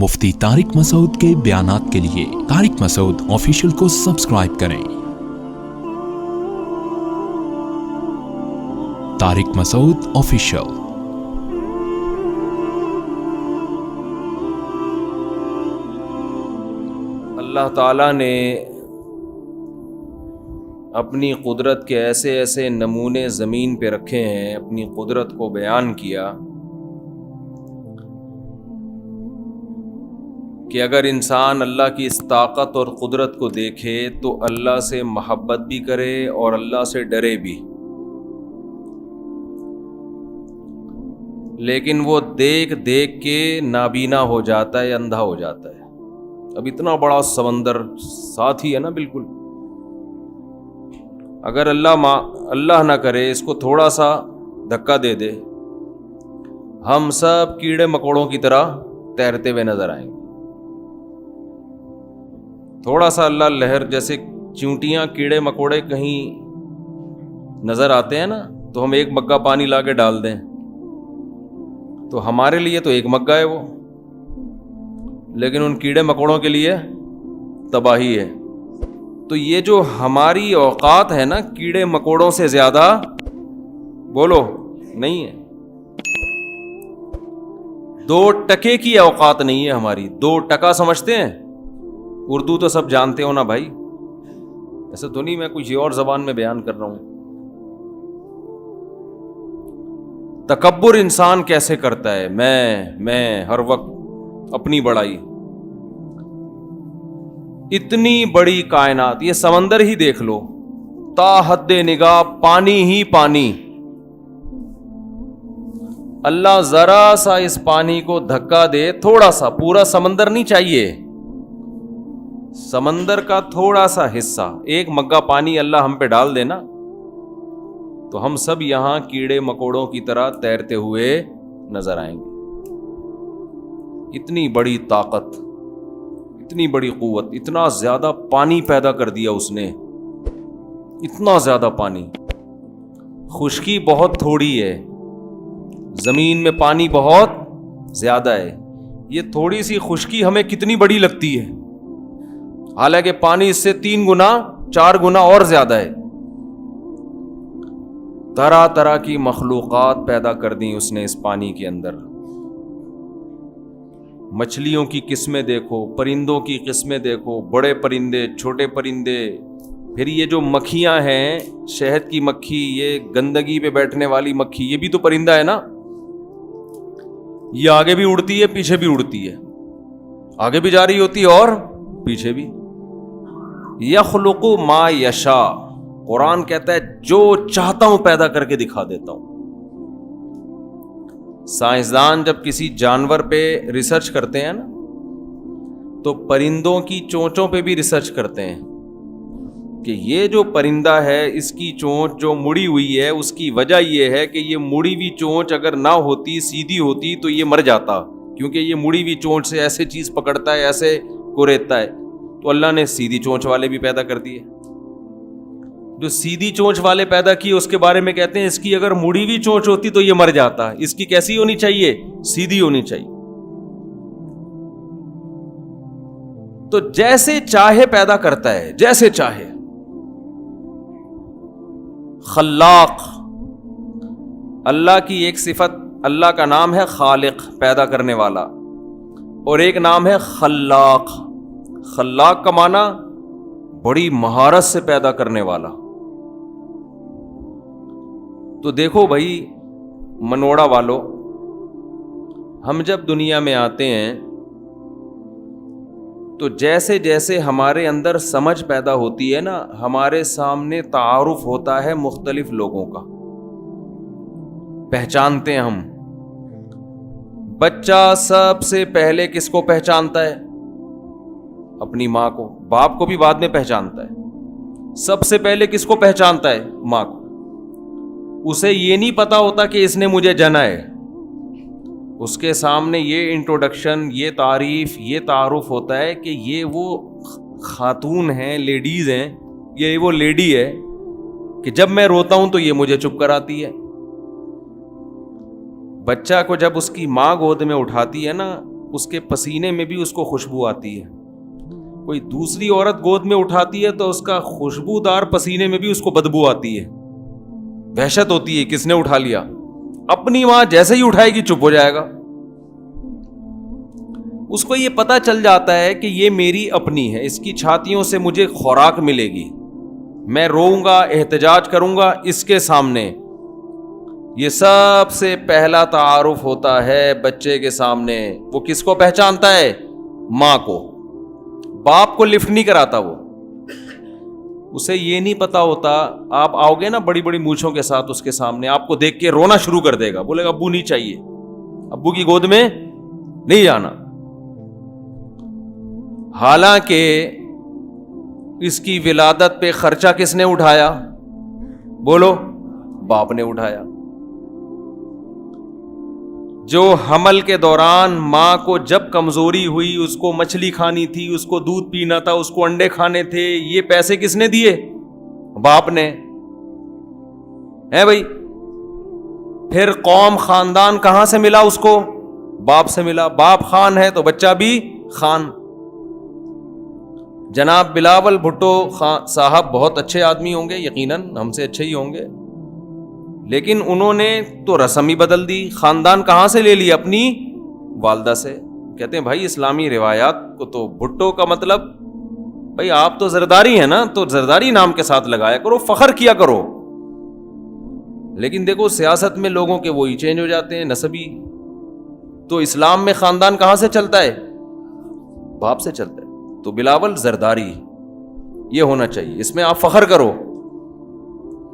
مفتی طارق مسعود کے بیانات کے لیے طارق مسعود آفیشیل کو سبسکرائب کریں۔ طارق مسعود آفیشیل۔ اللہ تعالیٰ نے اپنی قدرت کے ایسے ایسے نمونے زمین پہ رکھے ہیں، اپنی قدرت کو بیان کیا کہ اگر انسان اللہ کی اس طاقت اور قدرت کو دیکھے تو اللہ سے محبت بھی کرے اور اللہ سے ڈرے بھی، لیکن وہ دیکھ دیکھ کے نابینا ہو جاتا ہے، اندھا ہو جاتا ہے۔ اب اتنا بڑا سمندر ساتھ ہی ہے نا، بالکل۔ اگر اللہ نہ کرے اس کو تھوڑا سا دھکا دے دے، ہم سب کیڑے مکوڑوں کی طرح تیرتے ہوئے نظر آئیں گے۔ تھوڑا سا اللہ لہر، جیسے چیونٹیاں کیڑے مکوڑے کہیں نظر آتے ہیں نا، تو ہم ایک مگا پانی لا کے ڈال دیں تو ہمارے لیے تو ایک مگا ہے وہ، لیکن ان کیڑے مکوڑوں کے لیے تباہی ہے۔ تو یہ جو ہماری اوقات ہے نا، کیڑے مکوڑوں سے زیادہ بولو نہیں ہے۔ 2 ٹکے کی اوقات نہیں ہے ہماری۔ 2 ٹکا سمجھتے ہیں؟ اردو تو سب جانتے ہو نا بھائی، ایسا تو نہیں میں کچھ اور زبان میں بیان کر رہا ہوں۔ تکبر انسان کیسے کرتا ہے، میں ہر وقت اپنی بڑائی۔ اتنی بڑی کائنات، یہ سمندر ہی دیکھ لو، تا حد نگاہ پانی ہی پانی۔ اللہ ذرا سا اس پانی کو دھکا دے، تھوڑا سا، پورا سمندر نہیں چاہیے، سمندر کا تھوڑا سا حصہ، ایک مگا پانی اللہ ہم پہ ڈال دینا تو ہم سب یہاں کیڑے مکوڑوں کی طرح تیرتے ہوئے نظر آئیں گے۔ اتنی بڑی طاقت، اتنی بڑی قوت، اتنا زیادہ پانی پیدا کر دیا اس نے، اتنا زیادہ پانی۔ خشکی بہت تھوڑی ہے، زمین میں پانی بہت زیادہ ہے، یہ تھوڑی سی خشکی ہمیں کتنی بڑی لگتی ہے، حالانکہ پانی اس سے 3 گنا 4 گنا اور زیادہ ہے۔ طرح طرح کی مخلوقات پیدا کر دی اس نے اس پانی کے اندر۔ مچھلیوں کی قسمیں دیکھو، پرندوں کی قسمیں دیکھو، بڑے پرندے، چھوٹے پرندے، پھر یہ جو مکھیاں ہیں، شہد کی مکھی، یہ گندگی پہ بیٹھنے والی مکھی، یہ بھی تو پرندہ ہے نا، یہ آگے بھی اڑتی ہے پیچھے بھی اڑتی ہے، آگے بھی جا رہی ہوتی ہے اور پیچھے بھی۔ یخلق ما یشاء، قرآن کہتا ہے جو چاہتا ہوں پیدا کر کے دکھا دیتا ہوں۔ سائنسدان جب کسی جانور پہ ریسرچ کرتے ہیں نا، تو پرندوں کی چونچوں پہ بھی ریسرچ کرتے ہیں کہ یہ جو پرندہ ہے، اس کی چونچ جو مڑی ہوئی ہے، اس کی وجہ یہ ہے کہ یہ مڑی ہوئی چونچ اگر نہ ہوتی، سیدھی ہوتی، تو یہ مر جاتا، کیونکہ یہ مڑی ہوئی چونچ سے ایسے چیز پکڑتا ہے، ایسے کوریتا ہے۔ تو اللہ نے سیدھی چونچ والے بھی پیدا کر دیے۔ جو سیدھی چونچ والے پیدا کیے اس کے بارے میں کہتے ہیں اس کی اگر مڑی ہوئی چونچ ہوتی تو یہ مر جاتا، اس کی کیسی ہونی چاہیے؟ سیدھی ہونی چاہیے۔ تو جیسے چاہے پیدا کرتا ہے، جیسے چاہے۔ خلاق، اللہ کی ایک صفت، اللہ کا نام ہے خالق، پیدا کرنے والا، اور ایک نام ہے خلاق۔ خلاق کا معنی بڑی مہارت سے پیدا کرنے والا۔ تو دیکھو بھائی منوڑا والو، ہم جب دنیا میں آتے ہیں تو جیسے جیسے ہمارے اندر سمجھ پیدا ہوتی ہے نا، ہمارے سامنے تعارف ہوتا ہے مختلف لوگوں کا، پہچانتے ہیں ہم۔ بچہ سب سے پہلے کس کو پہچانتا ہے؟ اپنی ماں کو۔ باپ کو بھی بعد میں پہچانتا ہے، سب سے پہلے کس کو پہچانتا ہے؟ ماں کو۔ اسے یہ نہیں پتا ہوتا کہ اس نے مجھے جنا ہے، اس کے سامنے یہ انٹروڈکشن، یہ تعریف، یہ تعارف ہوتا ہے کہ یہ وہ خاتون ہیں، لیڈیز ہیں، یہ وہ لیڈی ہے کہ جب میں روتا ہوں تو یہ مجھے چپ کراتی ہے۔ بچہ کو جب اس کی ماں گود میں اٹھاتی ہے نا اس کے پسینے میں بھی اس کو خوشبو آتی ہے. کوئی دوسری عورت گود میں اٹھاتی ہے تو اس کا خوشبودار پسینے میں بھی اس کو بدبو آتی ہے. وحشت ہوتی ہے کس نے اٹھا لیا. اپنی ماں جیسے ہی اٹھائے گی چپ ہو جائے گا. اس کو یہ پتا چل جاتا ہے کہ یہ میری اپنی ہے, اس کی چھاتیوں سے مجھے خوراک ملے گی, میں روؤں گا, احتجاج کروں گا اس کے سامنے. یہ سب سے پہلا تعارف ہوتا ہے بچے کے سامنے. وہ کس کو پہچانتا ہے؟ ماں کو. باپ کو لفٹ نہیں کراتا. وہ اسے یہ نہیں پتا ہوتا. آپ آؤ گے نا بڑی بڑی مونچھوں کے ساتھ اس کے سامنے, آپ کو دیکھ کے رونا شروع کر دے گا, بولے گا ابو نہیں چاہیے, ابو کی گود میں نہیں جانا. حالانکہ اس کی ولادت پہ خرچہ کس نے اٹھایا؟ بولو, باپ نے اٹھایا. جو حمل کے دوران ماں کو جب کمزوری ہوئی, اس کو مچھلی کھانی تھی, اس کو دودھ پینا تھا, اس کو انڈے کھانے تھے, یہ پیسے کس نے دیے؟ باپ نے. ہے بھائی. پھر قوم خاندان کہاں سے ملا اس کو؟ باپ سے ملا. باپ خان ہے تو بچہ بھی خان. جناب بلاول بھٹو صاحب بہت اچھے آدمی ہوں گے, یقیناً ہم سے اچھے ہی ہوں گے, لیکن انہوں نے تو رسم ہی بدل دی. خاندان کہاں سے لے لی؟ اپنی والدہ سے. کہتے ہیں بھائی اسلامی روایات کو تو بھٹو کا مطلب, بھائی آپ تو زرداری ہیں نا, تو زرداری نام کے ساتھ لگایا کرو, فخر کیا کرو. لیکن دیکھو سیاست میں لوگوں کے وہی چینج ہو جاتے ہیں نسبی. تو اسلام میں خاندان کہاں سے چلتا ہے؟ باپ سے چلتا ہے. تو بلاول زرداری یہ ہونا چاہیے, اس میں آپ فخر کرو.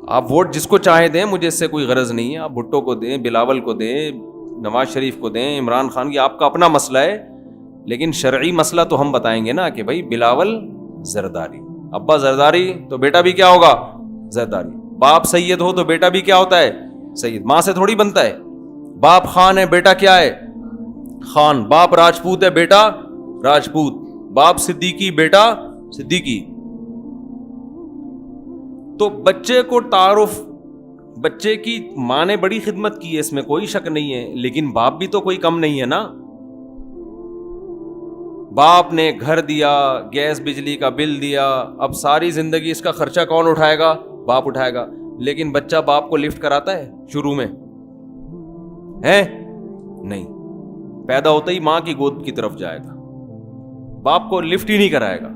آپ ووٹ جس کو چاہے دیں, مجھے اس سے کوئی غرض نہیں ہے. آپ بھٹو کو دیں, بلاول کو دیں, نواز شریف کو دیں, عمران خان کی, آپ کا اپنا مسئلہ ہے. لیکن شرعی مسئلہ تو ہم بتائیں گے نا کہ بھائی بلاول زرداری, ابا زرداری تو بیٹا بھی کیا ہوگا؟ زرداری. باپ سید ہو تو بیٹا بھی کیا ہوتا ہے؟ سید. ماں سے تھوڑی بنتا ہے. باپ خان ہے, بیٹا کیا ہے؟ خان. باپ راجپوت ہے, بیٹا راجپوت. باپ صدیقی, بیٹا صدیقی. تو بچے کو تعارف, بچے کی ماں نے بڑی خدمت کی ہے, اس میں کوئی شک نہیں ہے, لیکن باپ بھی تو کوئی کم نہیں ہے نا. باپ نے گھر دیا, گیس بجلی کا بل دیا, اب ساری زندگی اس کا خرچہ کون اٹھائے گا؟ باپ اٹھائے گا. لیکن بچہ باپ کو لفٹ کراتا ہے شروع میں؟ ہے نہیں. پیدا ہوتا ہی ماں کی گود کی طرف جائے گا, باپ کو لفٹ ہی نہیں کرائے گا.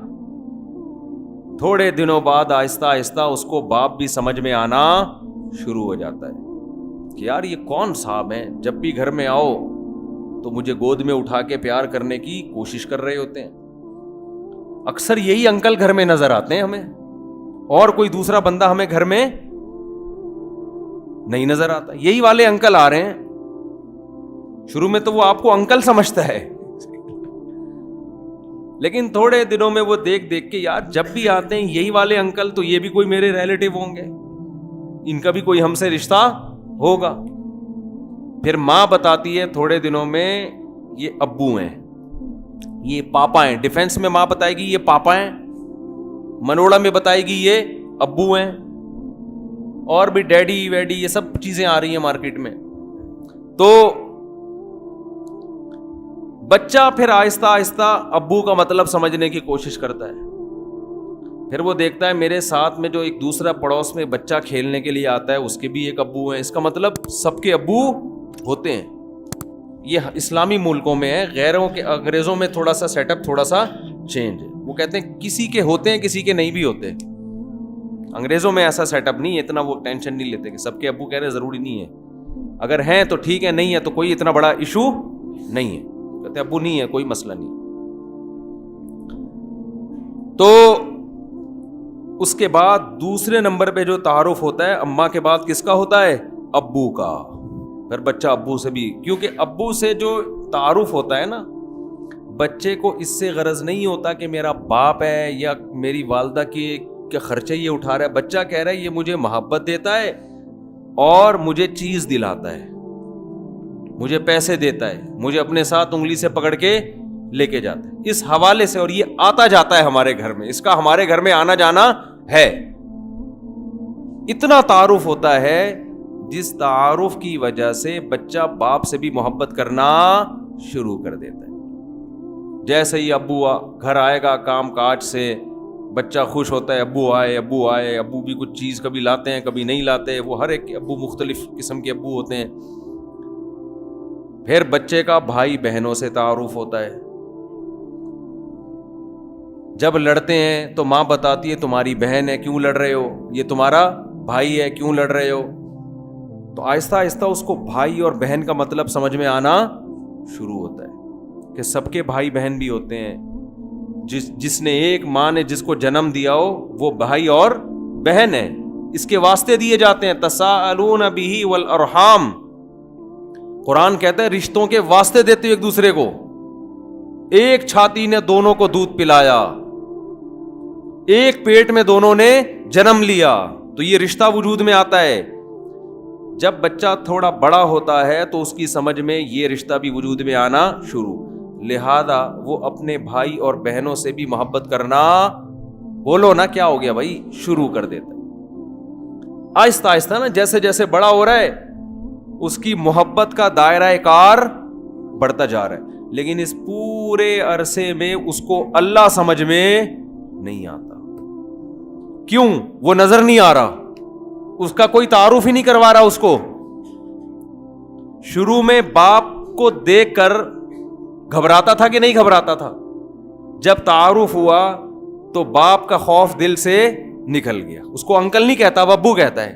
تھوڑے دنوں بعد آہستہ آہستہ اس کو باپ بھی سمجھ میں آنا شروع ہو جاتا ہے کہ یار یہ کون صاحب ہیں, جب بھی گھر میں آؤ تو مجھے گود میں اٹھا کے پیار کرنے کی کوشش کر رہے ہوتے ہیں. اکثر یہی انکل گھر میں نظر آتے ہیں ہمیں, اور کوئی دوسرا بندہ ہمیں گھر میں نہیں نظر آتا. یہی والے انکل آ رہے ہیں. شروع میں تو وہ آپ کو انکل سمجھتا ہے, لیکن تھوڑے دنوں میں وہ دیکھ دیکھ کے یار جب بھی آتے ہیں یہی والے انکل, تو یہ بھی کوئی میرے ریلیٹو ہوں گے, ان کا بھی کوئی ہم سے رشتہ ہوگا. پھر ماں بتاتی ہے تھوڑے دنوں میں یہ ابو ہیں, یہ پاپا ہیں. ڈیفنس میں ماں بتائے گی یہ پاپا ہیں, منوڑا میں بتائے گی یہ ابو ہیں, اور بھی ڈیڈی ویڈی یہ سب چیزیں آ رہی ہیں مارکیٹ میں. تو بچہ پھر آہستہ آہستہ ابو کا مطلب سمجھنے کی کوشش کرتا ہے. پھر وہ دیکھتا ہے میرے ساتھ میں جو ایک دوسرا پڑوس میں بچہ کھیلنے کے لیے آتا ہے اس کے بھی ایک ابو ہیں, اس کا مطلب سب کے ابو ہوتے ہیں. یہ اسلامی ملکوں میں ہے, غیروں کے انگریزوں میں تھوڑا سا سیٹ اپ تھوڑا سا چینج ہے. وہ کہتے ہیں کسی کے ہوتے ہیں کسی کے نہیں بھی ہوتے. انگریزوں میں ایسا سیٹ اپ نہیں ہے, اتنا وہ ٹینشن نہیں لیتے کہ سب کے ابو کہہ رہے ضروری نہیں ہے, اگر ہیں تو ٹھیک ہے, نہیں ہے تو کوئی اتنا بڑا ایشو نہیں ہے. کہتے ابو نہیں ہے کوئی مسئلہ نہیں. تو اس کے بعد دوسرے نمبر پہ جو تعارف ہوتا ہے اماں کے بعد کس کا ہوتا ہے؟ ابو کا. پھر بچہ ابو سے بھی, کیونکہ ابو سے جو تعارف ہوتا ہے نا, بچے کو اس سے غرض نہیں ہوتا کہ میرا باپ ہے یا میری والدہ کے خرچے یہ اٹھا رہا ہے. بچہ کہہ رہا ہے یہ مجھے محبت دیتا ہے اور مجھے چیز دلاتا ہے, مجھے پیسے دیتا ہے, مجھے اپنے ساتھ انگلی سے پکڑ کے لے کے جاتا ہے. اس حوالے سے, اور یہ آتا جاتا ہے ہمارے گھر میں, اس کا ہمارے گھر میں آنا جانا ہے. اتنا تعارف ہوتا ہے جس تعارف کی وجہ سے بچہ باپ سے بھی محبت کرنا شروع کر دیتا ہے. جیسے ہی ابو گھر آئے گا کام کاج سے، بچہ خوش ہوتا ہے، ابو آئے ابو آئے، ابو بھی کچھ چیز کبھی لاتے ہیں کبھی نہیں لاتے، وہ ہر ایک ابو مختلف قسم کے ابو ہوتے ہیں۔ پھر بچے کا بھائی بہنوں سے تعارف ہوتا ہے، جب لڑتے ہیں تو ماں بتاتی ہے تمہاری بہن ہے کیوں لڑ رہے ہو، یہ تمہارا بھائی ہے کیوں لڑ رہے ہو۔ تو آہستہ آہستہ اس کو بھائی اور بہن کا مطلب سمجھ میں آنا شروع ہوتا ہے کہ سب کے بھائی بہن بھی ہوتے ہیں، جس نے ایک ماں نے جس کو جنم دیا ہو وہ بھائی اور بہن ہے، اس کے واسطے دیے جاتے ہیں۔ تساءلون بہ والارحام، قرآن کہتا ہے رشتوں کے واسطے دیتے ایک دوسرے کو۔ ایک چھاتی نے دونوں کو دودھ پلایا، ایک پیٹ میں دونوں نے جنم لیا، تو یہ رشتہ وجود میں آتا ہے۔ جب بچہ تھوڑا بڑا ہوتا ہے تو اس کی سمجھ میں یہ رشتہ بھی وجود میں آنا شروع، لہذا وہ اپنے بھائی اور بہنوں سے بھی محبت کرنا، بولو نا کیا ہو گیا بھائی، شروع کر دیتا ہے۔ آہستہ آہستہ نا جیسے جیسے بڑا ہو رہا ہے اس کی محبت کا دائرہ کار بڑھتا جا رہا ہے، لیکن اس پورے عرصے میں اس کو اللہ سمجھ میں نہیں آتا۔ کیوں؟ وہ نظر نہیں آ رہا، اس کا کوئی تعارف ہی نہیں کروا رہا اس کو۔ شروع میں باپ کو دیکھ کر گھبراتا تھا کہ نہیں گھبراتا تھا؟ جب تعارف ہوا تو باپ کا خوف دل سے نکل گیا، اس کو انکل نہیں کہتا، اب ابو کہتا ہے۔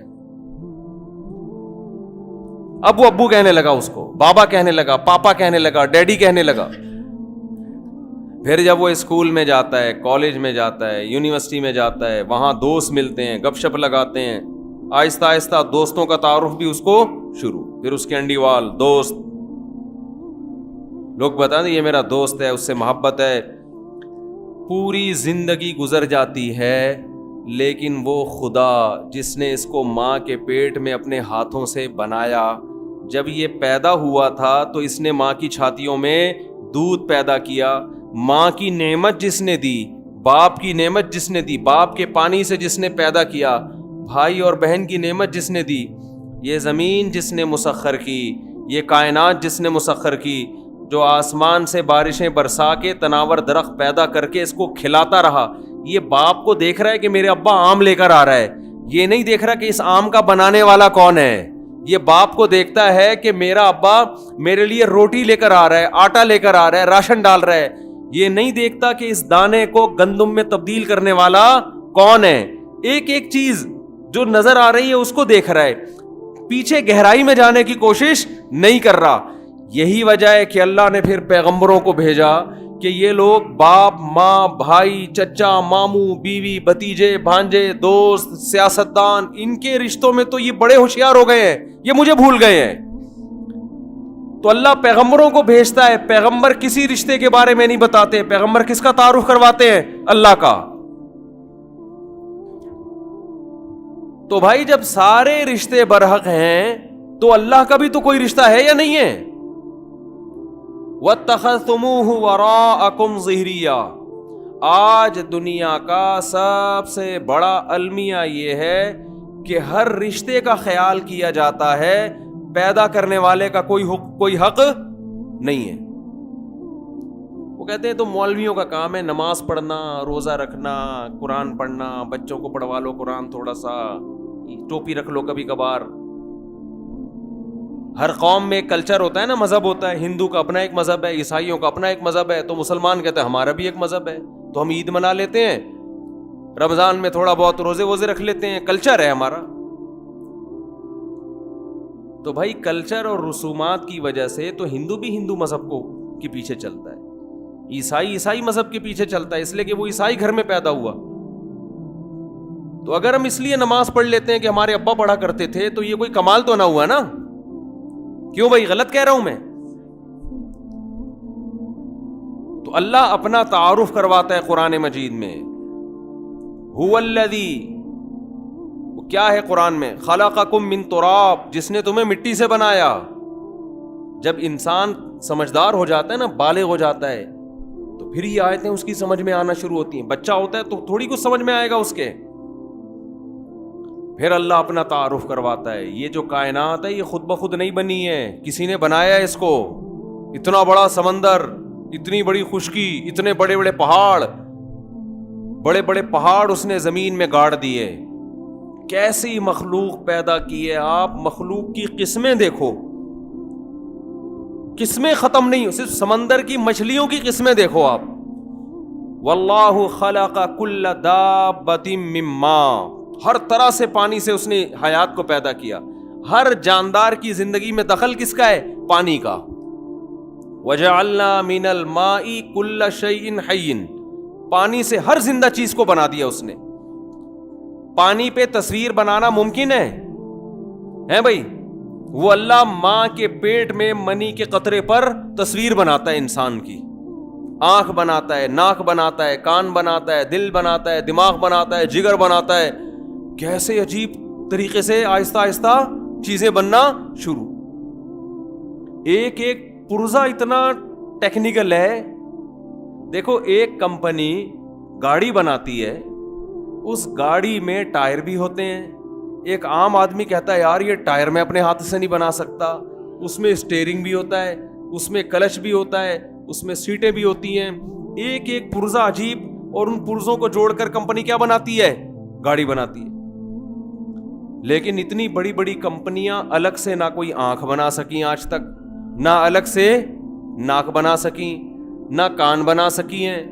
اب وہ ابو کہنے لگا، اس کو بابا کہنے لگا، پاپا کہنے لگا، ڈیڈی کہنے لگا۔ پھر جب وہ اسکول میں جاتا ہے، کالج میں جاتا ہے، یونیورسٹی میں جاتا ہے، وہاں دوست ملتے ہیں، گپ شپ لگاتے ہیں، آہستہ آہستہ دوستوں کا تعارف بھی اس کو شروع، پھر اس کے انڈیوال دوست، لوگ بتائیں یہ میرا دوست ہے، اس سے محبت ہے۔ پوری زندگی گزر جاتی ہے، لیکن وہ خدا جس نے اس کو ماں کے پیٹ میں اپنے ہاتھوں سے بنایا، جب یہ پیدا ہوا تھا تو اس نے ماں کی چھاتیوں میں دودھ پیدا کیا۔ ماں کی نعمت جس نے دی، باپ کی نعمت جس نے دی، باپ کے پانی سے جس نے پیدا کیا، بھائی اور بہن کی نعمت جس نے دی، یہ زمین جس نے مسخر کی، یہ کائنات جس نے مسخر کی، جو آسمان سے بارشیں برسا کے تناور درخت پیدا کر کے اس کو کھلاتا رہا، یہ باپ کو دیکھ رہا ہے کہ میرے ابا آم لے کر آ رہا ہے، یہ نہیں دیکھ رہا کہ اس آم کا بنانے والا کون ہے۔ یہ باپ کو دیکھتا ہے کہ میرا ابا میرے لیے روٹی لے کر آ رہا ہے، آٹا لے کر آ رہا ہے، راشن ڈال رہا ہے۔ یہ نہیں دیکھتا کہ اس دانے کو گندم میں تبدیل کرنے والا کون ہے۔ ایک ایک چیز جو نظر آ رہی ہے اس کو دیکھ رہا ہے، پیچھے گہرائی میں جانے کی کوشش نہیں کر رہا۔ یہی وجہ ہے کہ اللہ نے پھر پیغمبروں کو بھیجا کہ یہ لوگ باپ، ماں، بھائی، چچا، ماموں، بیوی، بھتیجے، بھانجے، دوست، سیاستدان، ان کے رشتوں میں تو یہ بڑے ہوشیار ہو گئے ہیں، یہ مجھے بھول گئے ہیں۔ تو اللہ پیغمبروں کو بھیجتا ہے، پیغمبر کسی رشتے کے بارے میں نہیں بتاتے، پیغمبر کس کا تعارف کرواتے ہیں؟ اللہ کا۔ تو بھائی جب سارے رشتے برحق ہیں تو اللہ کا بھی تو کوئی رشتہ ہے یا نہیں ہے؟ وَاتَّخَذْتُمُوهُ وَرَاءَكُمْ ظِهْرِيًّا، آج دنیا کا سب سے بڑا المیہ یہ ہے کہ ہر رشتے کا خیال کیا جاتا ہے، پیدا کرنے والے کا کوئی حق نہیں ہے۔ وہ کہتے ہیں تو مولویوں کا کام ہے نماز پڑھنا، روزہ رکھنا، قرآن پڑھنا، بچوں کو پڑھوا لو قرآن، تھوڑا سا ٹوپی رکھ لو کبھی کبھار۔ ہر قوم میں ایک کلچر ہوتا ہے نا، مذہب ہوتا ہے، ہندو کا اپنا ایک مذہب ہے، عیسائیوں کا اپنا ایک مذہب ہے، تو مسلمان کہتے ہیں ہمارا بھی ایک مذہب ہے، تو ہم عید منا لیتے ہیں، رمضان میں تھوڑا بہت روزے ووزے رکھ لیتے ہیں، کلچر ہے ہمارا۔ تو بھائی کلچر اور رسومات کی وجہ سے تو ہندو بھی ہندو مذہب کو کے پیچھے چلتا ہے، عیسائی مذہب کے پیچھے چلتا ہے، اس لیے کہ وہ عیسائی گھر میں پیدا ہوا۔ تو اگر ہم اس لیے نماز پڑھ لیتے ہیں کہ ہمارے ابا پڑھا کرتے تھے تو یہ کوئی کمال تو نہ ہوا نا؟ کیوں بھائی، غلط کہہ رہا ہوں میں؟ تو اللہ اپنا تعارف کرواتا ہے قرآن مجید میں، هو الذی، وہ کیا ہے قرآن میں؟ خلقکم من تراب، جس نے تمہیں مٹی سے بنایا۔ جب انسان سمجھدار ہو جاتا ہے نا، بالغ ہو جاتا ہے، تو پھر یہ آیتیں اس کی سمجھ میں آنا شروع ہوتی ہیں۔ بچہ ہوتا ہے تو تھوڑی کچھ سمجھ میں آئے گا اس کے۔ پھر اللہ اپنا تعارف کرواتا ہے، یہ جو کائنات ہے یہ خود بخود نہیں بنی ہے، کسی نے بنایا ہے اس کو۔ اتنا بڑا سمندر، اتنی بڑی خشکی, اتنے بڑے بڑے پہاڑ اس نے زمین میں گاڑ دیے. کیسی مخلوق پیدا کی ہے. آپ مخلوق کی قسمیں دیکھو, قسمیں ختم نہیں, صرف سمندر کی مچھلیوں کی قسمیں دیکھو آپ. واللہ خلق کل دابۃ من ماء, ہر طرح سے پانی سے اس نے حیات کو پیدا کیا. ہر جاندار کی زندگی میں دخل کس کا ہے؟ پانی کا. وجعلنا من الماء کل شیء حی, پانی سے ہر زندہ چیز کو بنا دیا اس نے. پانی پہ تصویر بنانا ممکن ہے بھائی؟ وہ اللہ ماں کے پیٹ میں منی کے قطرے پر تصویر بناتا ہے انسان کی. آنکھ بناتا ہے, ناک بناتا ہے, کان بناتا ہے, دل بناتا ہے, دماغ بناتا ہے, جگر بناتا ہے. کیسے عجیب طریقے سے آہستہ آہستہ چیزیں بننا شروع. ایک ایک پرزہ اتنا ٹیکنیکل ہے. دیکھو, ایک کمپنی گاڑی بناتی ہے, اس گاڑی میں ٹائر بھی ہوتے ہیں. ایک عام آدمی کہتا ہے یار یہ ٹائر میں اپنے ہاتھ سے نہیں بنا سکتا. اس میں اسٹیئرنگ بھی ہوتا ہے, اس میں کلچ بھی ہوتا ہے, اس میں سیٹیں بھی ہوتی ہیں. ایک ایک پرزہ عجیب, اور ان پرزوں کو جوڑ کر کمپنی کیا بناتی ہے؟ گاڑی بناتی ہے. لیکن اتنی بڑی بڑی کمپنیاں الگ سے نہ کوئی آنکھ بنا سکیں آج تک, نہ الگ سے ناک بنا سکیں, نہ کان بنا سکی ہیں.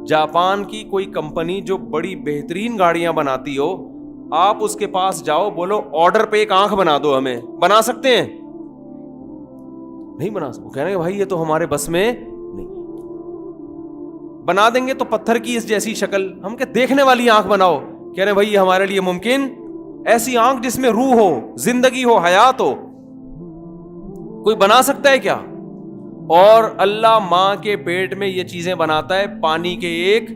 جاپان کی کوئی کمپنی جو بڑی بہترین گاڑیاں بناتی ہو, آپ اس کے پاس جاؤ, بولو آرڈر پہ ایک آنکھ بنا دو, ہمیں بنا سکتے ہیں؟ نہیں بنا سکتے. کہہ رہے ہیں بھائی یہ تو ہمارے بس میں نہیں. بنا دیں گے تو پتھر کی اس جیسی شکل, ہم کہ دیکھنے والی آنکھ بناؤ. کہہ رہے ہیں بھائی یہ ہمارے لیے ممکن, ایسی آنکھ جس میں روح ہو, زندگی ہو, حیات ہو, کوئی بنا سکتا ہے کیا؟ اور اللہ ماں کے پیٹ میں یہ چیزیں بناتا ہے پانی کے ایک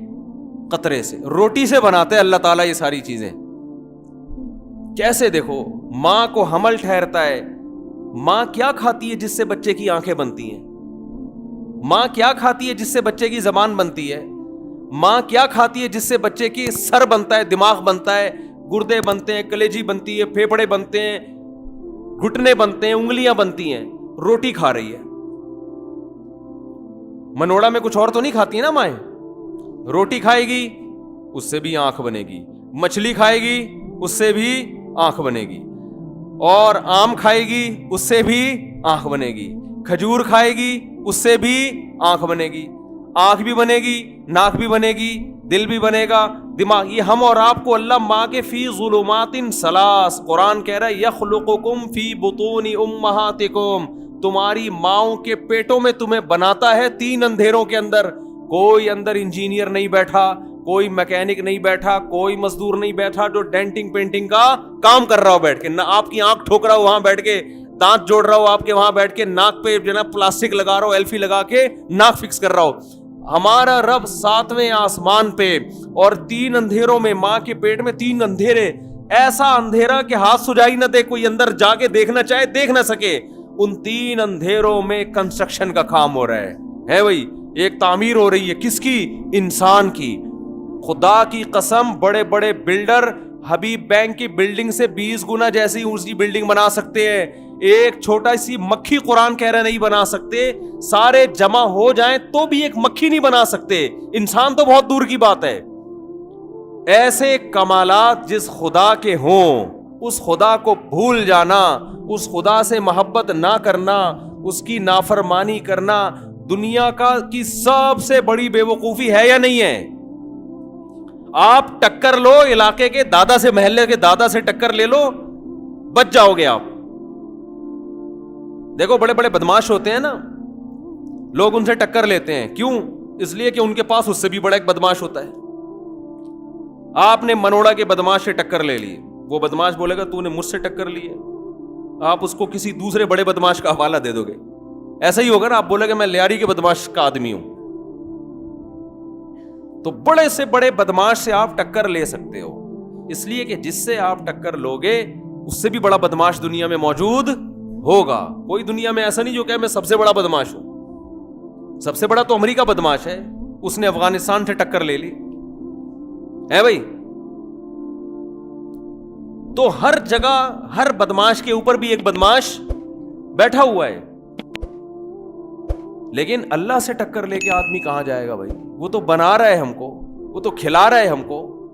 قطرے سے, روٹی سے بناتا ہے اللہ تعالیٰ یہ ساری چیزیں. کیسے دیکھو, ماں کو حمل ٹھہرتا ہے. ماں کیا کھاتی ہے جس سے بچے کی آنکھیں بنتی ہیں؟ ماں کیا کھاتی ہے جس سے بچے کی زبان بنتی ہے؟ ماں کیا کھاتی ہے جس سے بچے کی سر بنتا ہے, دماغ بنتا ہے, گردے بنتے ہیں, کلیجی بنتی ہے, پھیپھڑے بنتے ہیں, گھٹنے بنتے ہیں, انگلیاں بنتی ہیں. روٹی کھا رہی ہے. منوڑا میں کچھ اور تو نہیں کھاتی نا مائیں. روٹی کھائے گی اس سے بھی آنکھ بنے گی, مچھلی کھائے گی اس سے بھی آنکھ بنے گی, اور آم کھائے گی اس سے بھی آنکھ بنے گی, کھجور کھائے گی اس سے بھی آنکھ بنے گی. آنکھ بھی بنے گی, ناک بھی بنے گی, دل بھی بنے گا, دماغ. یہ ہم اور آپ کو اللہ ماں کے فی ظلمات ثلاث, قرآن کہہ رہا ہے یخلقکم فی بطون امہاتکم, تمہاری ماؤں کے پیٹوں میں تمہیں بناتا ہے 3 اندھیروں کے اندر. کوئی اندر انجینئر نہیں بیٹھا, کوئی میکینک نہیں بیٹھا, کوئی مزدور نہیں بیٹھا جو ڈینٹنگ پینٹنگ کا کام کر رہا ہو بیٹھ کے. نہ آپ کی آنکھ ٹھوک رہا ہو وہاں بیٹھ کے, دانت جوڑ رہا ہو آپ کے وہاں بیٹھ کے, ناک پہ جو نا پلاسٹک لگا رہا ہو, ایلفی لگا کے ناک فکس کر رہا ہو. ہمارا رب 7ویں آسمان پہ, اور 3 اندھیروں میں, ماں کے پیٹ میں 3 اندھیرے, ایسا اندھیرا کہ ہاتھ سجائی نہ دے, کوئی اندر جا کے دیکھنا چاہے دیکھ نہ سکے. ان 3 اندھیروں میں کنسٹرکشن کا کام ہو رہا ہے بھائی. ایک تعمیر ہو رہی ہے, کس کی؟ انسان کی. خدا کی قسم, بڑے بڑے بلڈر حبیب بینک کی بلڈنگ سے 20 گنا جیسی اونچی بلڈنگ بنا سکتے ہیں. ایک چھوٹا سی مکھی قرآن کہہ رہے نہیں بنا سکتے. سارے جمع ہو جائیں تو بھی ایک مکھی نہیں بنا سکتے. انسان تو بہت دور کی بات ہے. ایسے کمالات جس خدا کے ہوں, اس خدا کو بھول جانا, اس خدا سے محبت نہ کرنا, اس کی نافرمانی کرنا دنیا کی سب سے بڑی بے وقوفی ہے یا نہیں ہے؟ آپ ٹکر لو علاقے کے دادا سے, محلے کے دادا سے ٹکر لے لو, بچ جاؤ گے آپ. دیکھو بڑے بڑے بدماش ہوتے ہیں نا, لوگ ان سے ٹکر لیتے ہیں. کیوں؟ اس لیے کہ ان کے پاس اس سے بھی بڑا ایک بدماش ہوتا ہے. آپ نے منوڑا کے بدماش سے ٹکر لے لی, وہ بدماش بولے گا تو نے مجھ سے ٹکر لی ہے, آپ اس کو کسی دوسرے بڑے بدماش کا حوالہ دے دو گے. ایسا ہی ہوگا نا, آپ بولے گا میں لیاری کے بدماش کا آدمی ہوں. تو بڑے سے بڑے بدماش سے آپ ٹکر لے سکتے ہو, اس لیے کہ جس سے آپ ٹکر لوگے اس سے بھی بڑا بدماش دنیا میں موجود ہوگا. کوئی دنیا میں ایسا نہیں جو کہ میں سب سے بڑا بدماش ہوں. سب سے بڑا تو امریکہ بدماش ہے, اس نے افغانستان سے ٹکر لے لی ہے بھائی. تو ہر جگہ ہر بدماش کے اوپر بھی ایک بدماش بیٹھا ہوا ہے. لیکن اللہ سے ٹکر لے کے آدمی کہاں جائے گا بھائی؟ وہ تو بنا رہا ہے ہم کو، وہ تو کھلا رہا ہے ہم کو،